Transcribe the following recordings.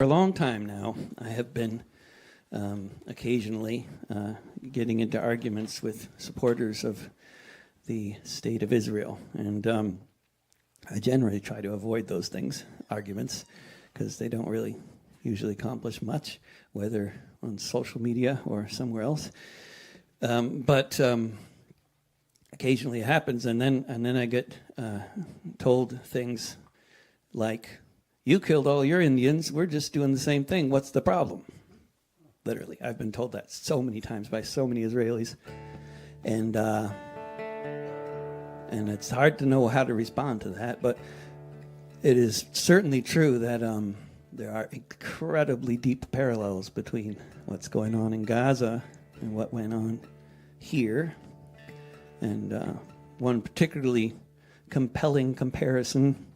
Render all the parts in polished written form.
For a long time now, I have been occasionally getting into arguments with supporters of the State of Israel. And I generally try to avoid those arguments, because they don't really usually accomplish much, whether on social media or somewhere else. But occasionally it happens, and then I get told things like, "You killed all your Indians, we're just doing the same thing, what's the problem?" Literally, I've been told that so many times by so many Israelis. And it's hard to know how to respond to that, but it is certainly true that there are incredibly deep parallels between what's going on in Gaza and what went on here. And one particularly compelling comparison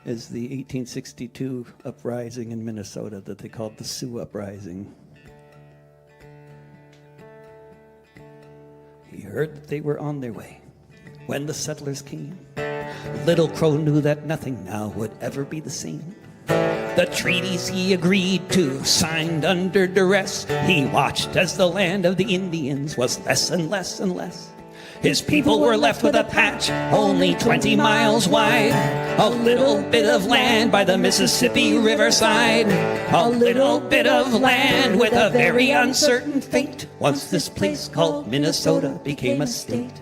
is the 1862 uprising in Minnesota that they called the Sioux Uprising. He heard that they were on their way when the settlers came. Little Crow knew that nothing now would ever be the same. The treaties he agreed to, signed under duress, he watched as the land of the Indians was less and less and less. His people were left with a patch only 20 miles wide, a little bit of land by the Mississippi riverside, a little bit of land with a very uncertain fate once this place called Minnesota became a state.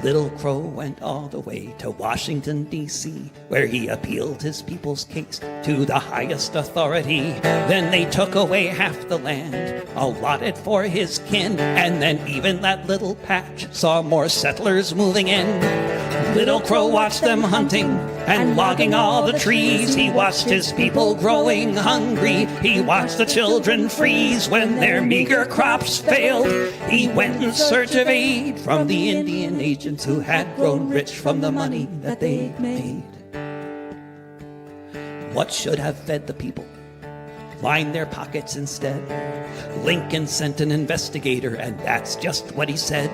Little Crow went all the way to Washington, D.C., where he appealed his people's case to the highest authority. Then they took away half the land allotted for his kin, and then even that little patch saw more settlers moving in. Little Crow watched them hunting and logging all the trees. He watched his people growing hungry. He watched the children freeze when their meager crops failed. He went in search of aid from the Indian agents who had grown rich from the money that they made. What should have fed the people lined their pockets instead. Lincoln sent an investigator, and that's just what he said.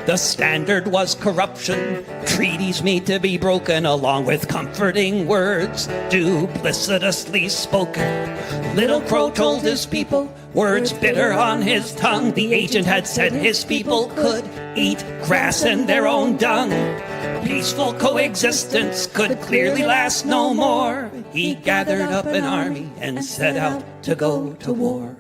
The standard was corruption, treaties made to be broken, along with comforting words duplicitously spoken. Little Crow told his people, words bitter on his tongue. The agent had said his people could eat grass and their own dung. Peaceful coexistence could clearly last no more. He gathered up an army and set out to go to war.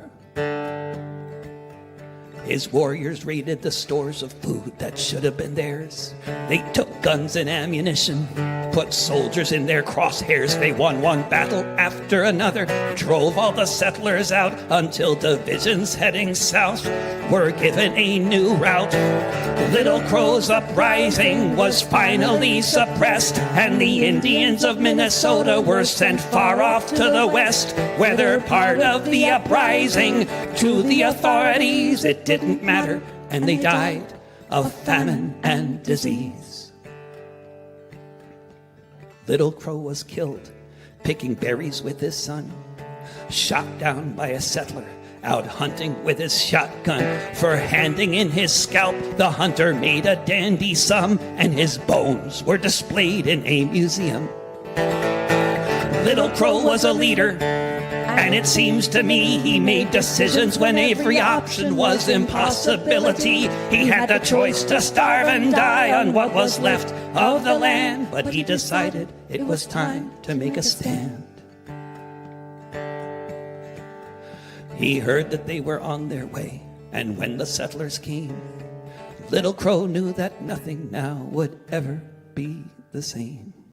His warriors raided the stores of food that should have been theirs. They took guns and ammunition, put soldiers in their crosshairs. They won one battle after another, drove all the settlers out until divisions heading south were given a new route. Little Crow's uprising was finally suppressed, and the Indians of Minnesota were sent far off to the west. Whether part of the uprising to the authorities, it didn't matter, and they died of famine and disease. Little Crow was killed picking berries with his son, shot down by a settler out hunting with his shotgun. For handing in his scalp, the hunter made a dandy sum, and his bones were displayed in a museum. Little Crow was a leader, and it seems to me he made decisions when every option was impossibility. He had the choice to starve and die on what was left of the land, but he decided it was time to make a stand. He heard that they were on their way, and when the settlers came, Little Crow knew that nothing now would ever be the same.